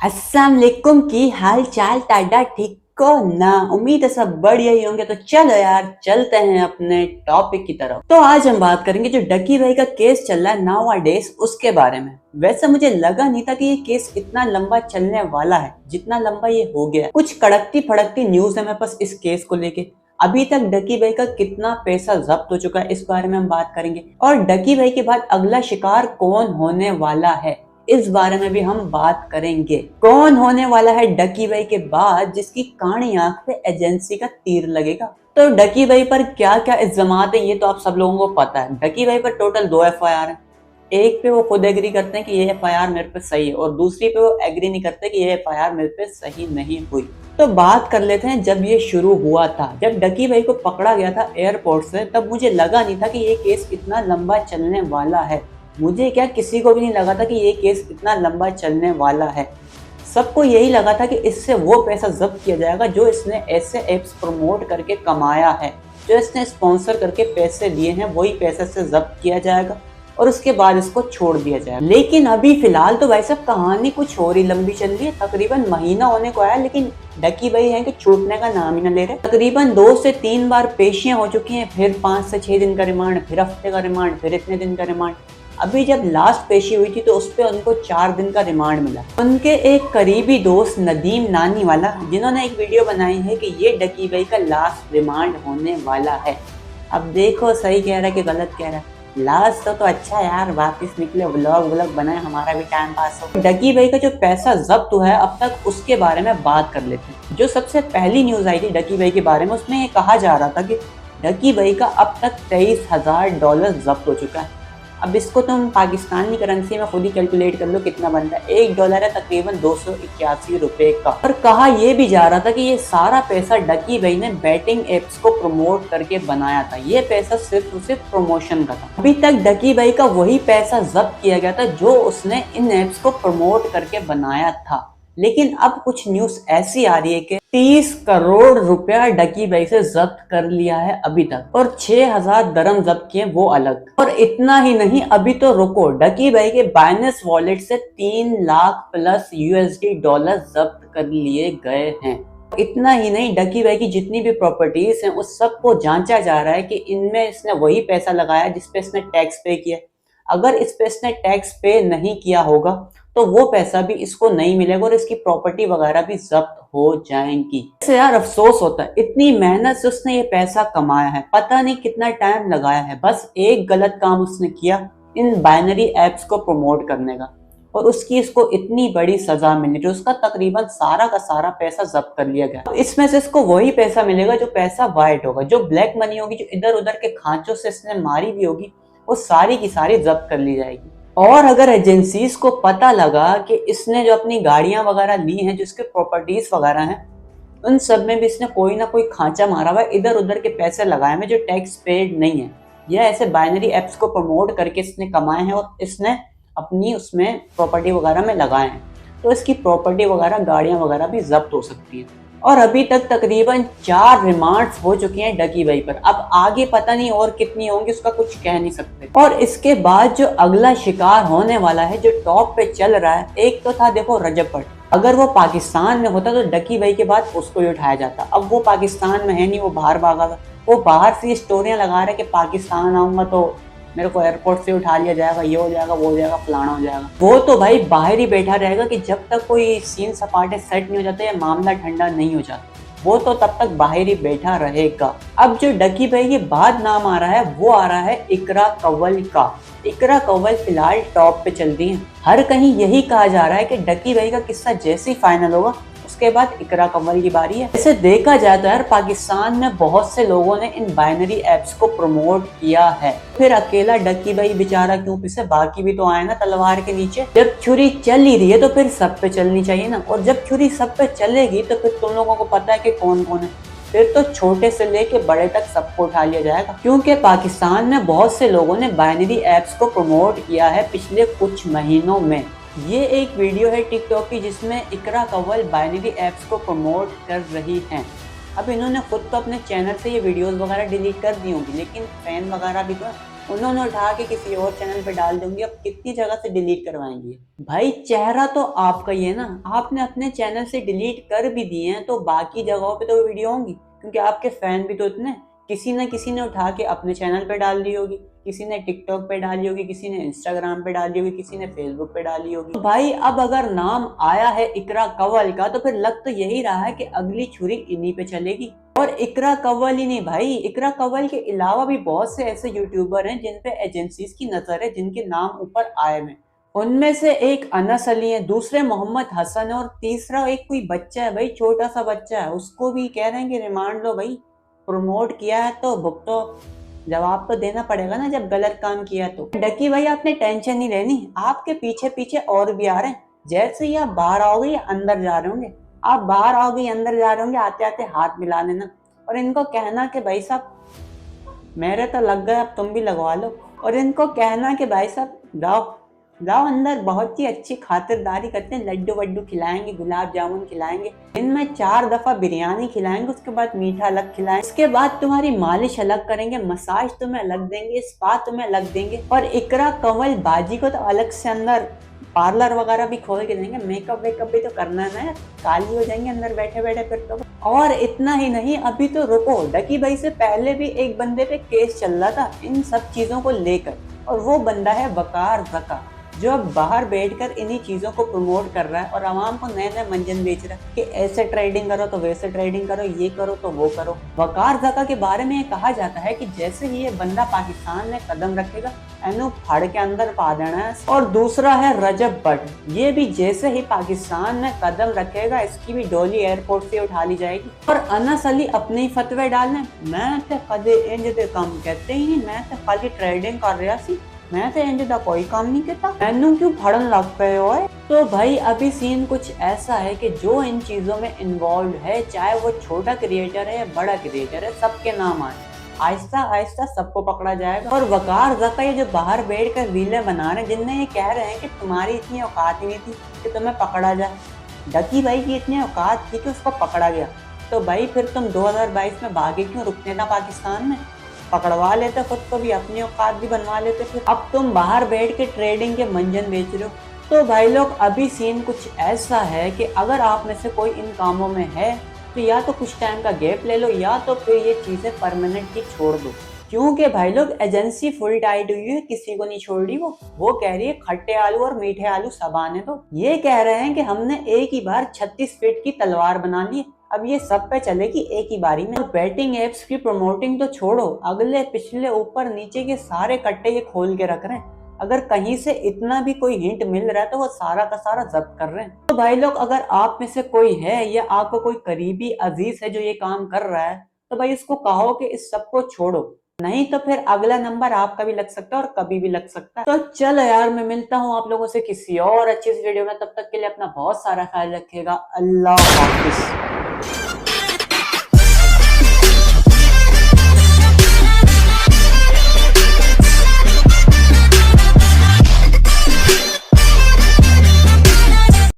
अस्सलाम वालेकुम की हाल चाल टाडा ठीक को ना। उम्मीद है सब बढ़िया ही होंगे। तो चलो यार चलते हैं अपने टॉपिक की तरफ। तो आज हम बात करेंगे जो डकी भाई का केस चल रहा है नाउ डेज उसके बारे में। वैसे मुझे लगा नहीं था कि ये केस इतना लंबा चलने वाला है जितना लंबा ये हो गया। कुछ कड़कती फड़कती न्यूज है मेरे पास इस केस को लेके। अभी तक डकी भाई का कितना पैसा जब्त हो चुका है इस बारे में हम बात करेंगे, और डकी भाई के बाद अगला शिकार कौन होने वाला है इस बारे में भी हम बात करेंगे। कौन होने वाला है डकी भाई के बाद जिसकी काणी आंख पे एजेंसी का तीर लगेगा। तो डकी भाई पर क्या क्या इल्जामात है ये तो आप सब लोगों को पता है। डकी भाई पर टोटल 2 FIR है। एक पे वो खुद एग्री करते हैं कि ये FIR मेरे पे सही है, और दूसरी पे वो एग्री नहीं करते कि ये FIR मेरे पे सही नहीं हुई। तो बात कर लेते हैं जब ये शुरू हुआ था। जब डकी भाई को पकड़ा गया था एयरपोर्ट से, तब मुझे लगा नहीं था कि ये केस इतना लंबा चलने वाला है। मुझे क्या, किसी को भी नहीं लगा था कि ये केस इतना लंबा चलने वाला है। सबको यही लगा था कि इससे वो पैसा जब्त किया जाएगा जो इसने ऐसे एप्स प्रमोट करके कमाया है, जो इसने स्पॉन्सर करके पैसे लिए हैं, वही पैसे से जब्त किया जाएगा और उसके बाद इसको छोड़ दिया जाएगा। लेकिन अभी फिलहाल तो भाई साहब कहानी कुछ और ही लंबी चल रही है। तकरीबन महीना होने को आया, लेकिन डकी भाई है कि छूटने का नाम ही न ले रहे। तकरीबन 2 से 3 बार पेशियां हो चुकी हैं, फिर 5 से 6 दिन का रिमांड, फिर हफ्ते का रिमांड, फिर इतने दिन का रिमांड। अभी जब लास्ट पेशी हुई थी तो उस पे उनको 4 दिन का रिमांड मिला। उनके एक करीबी दोस्त नदीम नानी वाला, जिन्होंने एक वीडियो बनाई है कि ये डकी भाई का लास्ट रिमांड होने वाला है। अब देखो सही कह रहा है कि गलत कह रहा है। लास्ट तो अच्छा यार, वापिस निकले, व्लॉग बनाए, हमारा भी टाइम पास हो। डकी भाई का जो पैसा जब्त हुआ है अब तक, उसके बारे में बात कर लेते हैं। जो सबसे पहली न्यूज आई थी डकी भाई के बारे में, उसमें ये कहा जा रहा था कि डकी भाई का अब तक $23,000 जब्त हो चुका है। अब इसको तुम पाकिस्तानी करेंसी में खुद ही कैलकुलेट कर लो कितना बनता है। $1 है तकरीबन 281 रुपए का। और कहा यह भी जा रहा था कि ये सारा पैसा डकी भाई ने बैटिंग एप्स को प्रमोट करके बनाया था। ये पैसा सिर्फ और सिर्फ प्रमोशन का था। अभी तक डकी भाई का वही पैसा जब्त किया गया था जो उसने इन एप्स को प्रमोट करके बनाया था। लेकिन अब कुछ न्यूज ऐसी आ रही है कि 30 करोड़ रुपया डकी भाई से जब्त कर लिया है अभी तक, और 6,000 दरम जब्त किए वो अलग। और इतना ही नहीं, अभी तो रुको, डकी भाई के बाइनेंस वॉलेट से 3 लाख प्लस USD जब्त कर लिए गए हैं। इतना ही नहीं, डकी भाई की जितनी भी प्रॉपर्टीज हैं उस सबको जांचा जा रहा है कि इनमें इसने वही पैसा लगाया जिसपे इसने टैक्स पे किया। अगर इस पे इसने टैक्स पे नहीं किया होगा तो वो पैसा भी इसको नहीं मिलेगा और इसकी प्रॉपर्टी वगैरह भी जब्त हो जाएंगी। इससे यार अफसोस होता है, इतनी मेहनत से उसने ये पैसा कमाया है, पता नहीं कितना टाइम लगाया है, बस एक गलत काम उसने किया इन बाइनरी एप्स को प्रमोट करने का, और उसकी इसको इतनी बड़ी सजा मिली जो उसका तकरीबन सारा का सारा पैसा जब्त कर लिया गया। इसमें से इसको वही पैसा मिलेगा जो पैसा वाइट होगा, जो ब्लैक मनी होगी, जो इधर उधर के खांचों से इसने मारी भी होगी, वो सारी की सारी जब्त कर ली जाएगी। और अगर एजेंसीज को पता लगा कि इसने जो अपनी गाड़ियां वगैरह ली हैं, जिसके प्रॉपर्टीज वगैरह हैं, उन सब में भी इसने कोई ना कोई खांचा मारा हुआ है, इधर उधर के पैसे लगाए हैं जो टैक्स पेड नहीं है, यह ऐसे बाइनरी एप्स को प्रमोट करके इसने कमाए हैं और इसने अपनी उसमें प्रॉपर्टी वगैरह में लगाए हैं, तो इसकी प्रॉपर्टी वगैरह, गाड़ियां वगैरह भी जब्त हो सकती है। और अभी तक तकरीबन 4 रिमांड्स हो चुकी हैं डकी भाई पर। अब आगे पता नहीं और कितनी होंगी, उसका कुछ कह नहीं सकते। और इसके बाद जो अगला शिकार होने वाला है, जो टॉप पे चल रहा है, एक तो था देखो रजब भट्ट। अगर वो पाकिस्तान में होता तो डकी भाई के बाद उसको ही उठाया जाता। अब वो पाकिस्तान में है नहीं, वो बाहर भागा था। वो बाहर से स्टोरियां लगा रहे कि पाकिस्तान आऊंगा तो मेरे को एयरपोर्ट से उठा लिया जाएगा, ये हो जाएगा, वो हो जाएगा, फलाना हो जाएगा। वो तो भाई बाहर ही बैठा रहेगा कि जब तक कोई सीन सपाटे सेट नहीं हो जाते या मामला ठंडा नहीं हो जाता, वो तो तब तक बाहर ही बैठा रहेगा। अब जो डकी भाई के बाद नाम आ रहा है वो आ रहा है इकरा कंवल का। इकरा कंवल फिलहाल टॉप पे चल रही है। हर कहीं यही कहा जा रहा है कि डकी भाई का किस्सा जैसे ही फाइनल होगा उसके बाद इकरा कंवल की बारी है। ऐसे देखा जाए तो यार पाकिस्तान में बहुत से लोगों ने इन बाइनरी एप्स को प्रमोट किया है, फिर अकेला डकी भाई बेचारा क्यों पीछे, बाकी भी तो आए ना तलवार के नीचे। जब छुरी चल ही रही है तो फिर सब पे चलनी चाहिए ना, और जब छुरी सब पे चलेगी तो फिर तुम लोगों को पता है कि कौन कौन है, फिर तो छोटे से लेके बड़े तक सबको उठा लिया जाएगा। क्योंकि पाकिस्तान में बहुत से लोगों ने बाइनरी एप्स को प्रमोट किया है पिछले कुछ महीनों में। ये एक वीडियो है टिकटॉक की जिसमें इकरा कंवल बाइनरी एप्स को प्रमोट कर रही हैं। अब इन्होंने खुद तो अपने चैनल से ये वीडियोस वगैरह डिलीट कर दी होंगी, लेकिन फैन वगैरह भी तो है, उन्होंने उठा के किसी और चैनल पे डाल दूंगी। अब कितनी जगह से डिलीट करवाएंगे भाई? चेहरा तो आपका ही है ना, आपने अपने चैनल से डिलीट कर भी दिए हैं तो बाकी जगहों पे तो वीडियो होंगी, क्योंकि आपके फैन भी तो इतने, किसी न किसी ने उठा के अपने चैनल पे डाल दी होगी, किसी ने टिकटॉक पे डाली होगी, किसी ने इंस्टाग्राम पे डाली होगी, किसी ने फेसबुक पे डाली होगी। तो भाई अब अगर नाम आया है इकरा कंवल का, तो फिर लग तो यही रहा है कि अगली छुरी इन्हीं पे चलेगी। और इकरा कंवल ही नहीं भाई, इकरा कंवल के अलावा भी बहुत से ऐसे यूट्यूबर हैं जिन पे एजेंसीज की नजर है, जिनके नाम ऊपर आए हैं। उनमें से एक अनस अली है, दूसरे मोहम्मद हसन है, और तीसरा एक कोई बच्चा है भाई, छोटा सा बच्चा है, उसको भी कह रहे हैं कि रिमांड लो भाई, प्रमोट किया है तो भुगतो, जवाब तो देना पड़ेगा ना जब गलत काम किया। तो डकी भाई आपने टेंशन नहीं लेनी, आपके पीछे पीछे और भी आ रहे हैं। जैसे ही आप बाहर आओगे या अंदर जा रहे होंगे, आप बाहर आओगे या अंदर जा रहे होंगे, आते आते हाथ मिला लेना और इनको कहना कि भाई साहब मेरे तो लग गए, अब तुम भी लगवा लो। और इनको कहना कि भाई साहब जाओ जाओ अंदर, बहुत ही अच्छी खातिरदारी करते हैं, लड्डू वड्डू खिलाएंगे, गुलाब जामुन खिलाएंगे, दिन में 4 दफा बिरयानी खिलाएंगे, उसके बाद मीठा अलग खिलाएंगे, उसके बाद तुम्हारी मालिश अलग करेंगे, मसाज तुम्हें अलग देंगे, स्पा तुम्हें अलग देंगे। और इकरा कंवल बाजी को तो अलग से अंदर पार्लर वगैरह भी खोल के देंगे, मेकअप वेकअप भी तो करना है ना, काली हो जाएंगे अंदर बैठे बैठे फिर तो। और इतना ही नहीं, अभी तो रुको, डकी भाई से पहले भी एक बंदे पे केस चल रहा था इन सब चीजों को लेकर, और वो बंदा है वकार ज़का, जो अब बाहर बैठकर इन्हीं चीजों को प्रमोट कर रहा है और आवाम को नए नए मंजन बेच रहा है कि ऐसे ट्रेडिंग करो तो वैसे ट्रेडिंग करो, ये करो तो वो करो। वकार ज़का के बारे में ये कहा जाता है कि जैसे ही ये बंदा पाकिस्तान में कदम रखेगा, एनु फाड़ के अंदर पा देना है। और दूसरा है रजब भट्ट, ये भी जैसे ही पाकिस्तान में कदम रखेगा, इसकी भी डोली एयरपोर्ट से उठा ली जाएगी। और अनस अली अपने ही फतवे डालने, मैं तो कदे इंज दे काम कहते ही नहीं, मैं तो खाली ट्रेडिंग कर रहा सी, मैं तो इंज दा कोई काम नहीं करता, मैनू क्यों फड़न लग पे हो। तो भाई अभी सीन कुछ ऐसा है कि जो इन चीजों में इन्वॉल्व है, चाहे वो छोटा क्रिएटर है या बड़ा क्रिएटर है, सबके नाम आए, आहिस्ता आहिस्ता सबको पकड़ा जाएगा। और वकार ज़का ये जो बाहर बैठ कर रीलें बना रहे हैं, जिनने ये कह रहे हैं कि तुम्हारी इतनी औकात ही नहीं थी कि तुम्हें पकड़ा जाए, डकी भाई की इतनी औकात थी कि उसको पकड़ा गया, तो भाई फिर तुम 2022 में भागे क्यों, रुकने ना पाकिस्तान में, पकड़वा लेते खुद को भी, अपनी औकात भी बनवा लेते। फिर अब तुम बाहर बैठ के ट्रेडिंग के मंजन बेच रहे हो। तो भाई लोग अभी सीन कुछ ऐसा है कि अगर आप में से कोई इन कामों में है तो या तो कुछ टाइम का गैप ले लो, या तो फिर ये चीजें परमानेंटली छोड़ दो, क्योंकि भाई लोग एजेंसी फुल टाइट हुई है, किसी को नहीं छोड़ रही। वो कह रही है खट्टे आलू और मीठे आलू सब आने दो। ये कह रहे हैं कि हमने एक ही बार 36 फीट की तलवार बना ली, अब ये सब पे चलेगी एक ही बारी में। और बैटिंग एप्स की प्रमोटिंग तो छोड़ो, अगले पिछले ऊपर नीचे के सारे कट्टे ये खोल के रख रहे हैं, अगर कहीं से इतना भी कोई हिंट मिल रहा है तो वो सारा का सारा जब्त कर रहे हैं। तो भाई लोग अगर आप में से कोई है या आपको कोई करीबी अजीज है जो ये काम कर रहा है, तो भाई इसको कहो कि इस सब को छोड़ो, नहीं तो फिर अगला नंबर आपका भी लग सकता है और कभी भी लग सकता है। तो चलो यार, मैं मिलता हूँ आप लोगों से किसी और अच्छी सी वीडियो में, तब तक के लिए अपना बहुत सारा ख्याल रखिएगा। अल्लाह हाफिज।